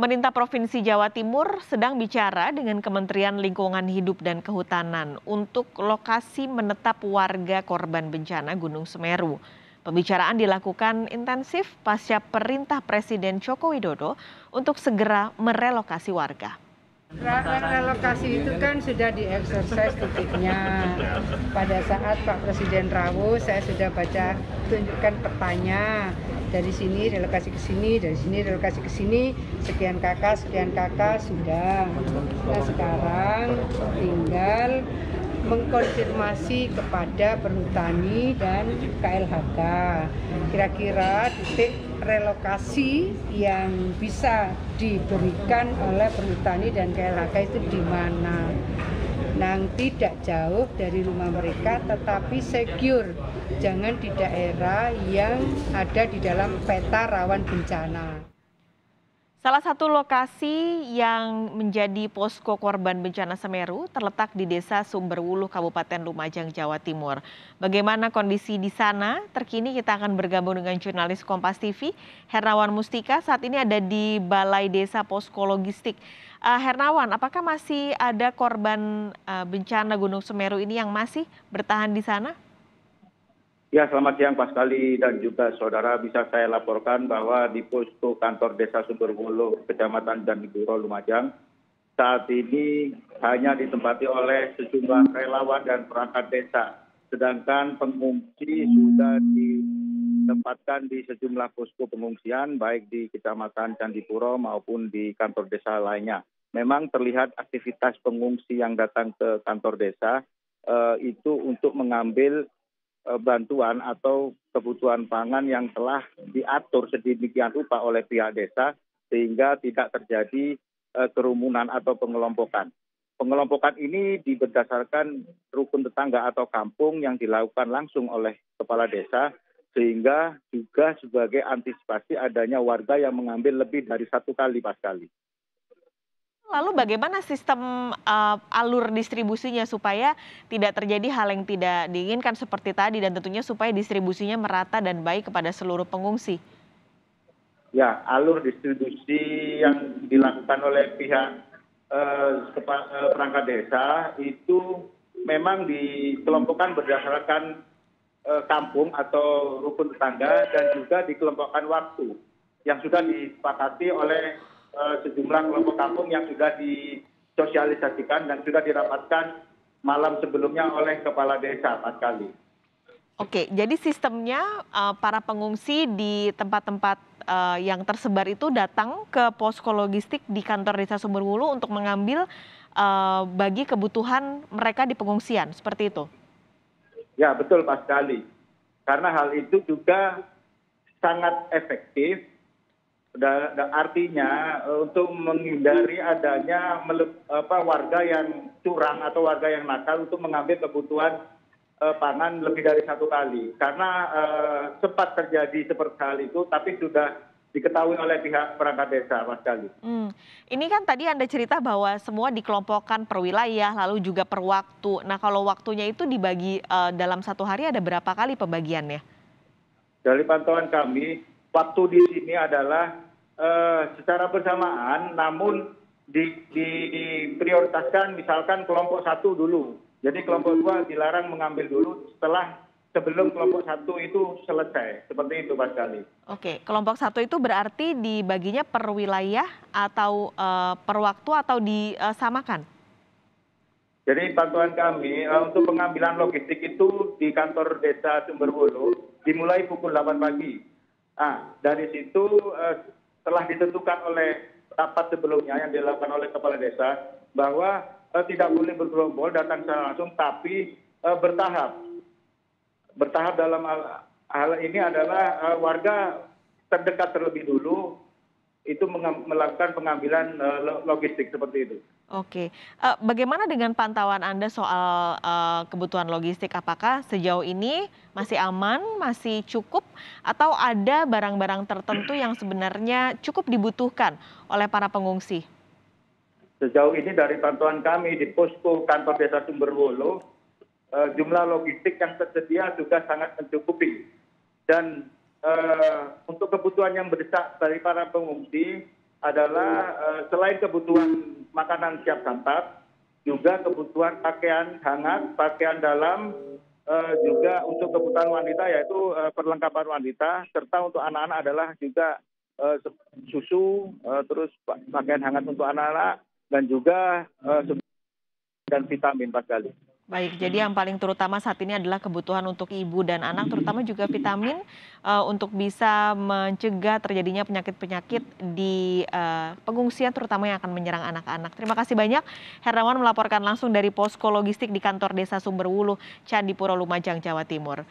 Pemerintah Provinsi Jawa Timur sedang bicara dengan Kementerian Lingkungan Hidup dan Kehutanan untuk lokasi menetap warga korban bencana Gunung Semeru. Pembicaraan dilakukan intensif pasca perintah Presiden Joko Widodo untuk segera merelokasi warga. Relokasi itu kan sudah dieksersis titiknya. Pada saat Pak Presiden rawuh, saya sudah baca tunjukkan petanya. Dari sini relokasi ke sini, dari sini relokasi ke sini, sekian kakak sudah. Nah sekarang tinggal mengkonfirmasi kepada Perhutani dan KLHK. Kira-kira titik relokasi yang bisa diberikan oleh Perhutani dan KLHK itu di mana? Tidak jauh dari rumah mereka, tetapi secure. Jangan di daerah yang ada di dalam peta rawan bencana. Salah satu lokasi yang menjadi posko korban bencana Semeru terletak di Desa Sumberwuluh, Kabupaten Lumajang, Jawa Timur. Bagaimana kondisi di sana? Terkini kita akan bergabung dengan jurnalis Kompas TV, Hernawan Mustika. Saat ini ada di Balai Desa Posko Logistik. Hernawan, apakah masih ada korban bencana Gunung Semeru ini yang masih bertahan di sana? Ya, selamat siang Pak Sekali dan juga saudara, bisa saya laporkan bahwa di posko kantor Desa Sumberwuluh, Kecamatan Candipuro, Lumajang, saat ini hanya ditempati oleh sejumlah relawan dan perangkat desa. Sedangkan pengungsi sudah ditempatkan di sejumlah posko pengungsian, baik di Kecamatan Candipuro maupun di kantor desa lainnya. Memang terlihat aktivitas pengungsi yang datang ke kantor desa itu untuk mengambil bantuan atau kebutuhan pangan yang telah diatur sedemikian rupa oleh pihak desa sehingga tidak terjadi kerumunan atau pengelompokan. Pengelompokan ini berdasarkan rukun tetangga atau kampung yang dilakukan langsung oleh kepala desa sehingga juga sebagai antisipasi adanya warga yang mengambil lebih dari satu kali Pak Sekali. Lalu bagaimana sistem alur distribusinya supaya tidak terjadi hal yang tidak diinginkan seperti tadi dan tentunya supaya distribusinya merata dan baik kepada seluruh pengungsi? Ya, alur distribusi yang dilakukan oleh pihak perangkat desa itu memang dikelompokkan berdasarkan kampung atau rukun tetangga dan juga dikelompokkan waktu yang sudah disepakati oleh sejumlah kelompok kampung yang sudah disosialisasikan dan sudah dirapatkan malam sebelumnya oleh kepala desa Pak Sekali. Oke, jadi sistemnya para pengungsi di tempat-tempat yang tersebar itu datang ke posko logistik di kantor Desa Sumberwuluh untuk mengambil bagi kebutuhan mereka di pengungsian, seperti itu? Ya, betul Pak Sekali. Karena hal itu juga sangat efektif. Artinya untuk menghindari adanya warga yang curang atau warga yang nakal untuk mengambil kebutuhan pangan lebih dari satu kali. Karena sempat terjadi seperti hal itu, tapi sudah diketahui oleh pihak perangkat desa, Mas Sekali. Ini kan tadi Anda cerita bahwa semua dikelompokkan per wilayah, lalu juga per waktu. Nah kalau waktunya itu dibagi dalam satu hari ada berapa kali pembagiannya? Dari pantauan kami, waktu di sini adalah secara bersamaan, namun diprioritaskan misalkan kelompok satu dulu. Jadi kelompok dua dilarang mengambil dulu sebelum kelompok satu itu selesai. Seperti itu Pak Sekali. Oke, kelompok satu itu berarti dibaginya per wilayah atau per waktu atau disamakan? Jadi pantauan kami untuk pengambilan logistik itu di kantor Desa Sumberwuluh dimulai pukul 8 pagi. Nah, dari situ telah ditentukan oleh rapat sebelumnya yang dilakukan oleh kepala desa bahwa tidak boleh bergerombol datang secara langsung, tapi bertahap. Bertahap dalam hal ini adalah warga terdekat terlebih dulu itu melakukan pengambilan logistik seperti itu. Oke, bagaimana dengan pantauan Anda soal kebutuhan logistik? Apakah sejauh ini masih aman, masih cukup, atau ada barang-barang tertentu yang sebenarnya cukup dibutuhkan oleh para pengungsi? Sejauh ini dari pantauan kami di posko kantor Desa Sumberwuluh, jumlah logistik yang tersedia juga sangat mencukupi. Dan untuk kebutuhan yang mendesak dari para pengungsi, adalah selain kebutuhan makanan siap santap, juga kebutuhan pakaian hangat, pakaian dalam, juga untuk kebutuhan wanita yaitu perlengkapan wanita, serta untuk anak-anak adalah juga susu, terus pakaian hangat untuk anak-anak, dan juga dan vitamin, Pak Gali. Baik, jadi yang paling terutama saat ini adalah kebutuhan untuk ibu dan anak, terutama juga vitamin untuk bisa mencegah terjadinya penyakit-penyakit di pengungsian, terutama yang akan menyerang anak-anak. Terima kasih banyak, Hernawan melaporkan langsung dari posko logistik di kantor Desa Sumberwuluh, Candipuro, Lumajang, Jawa Timur.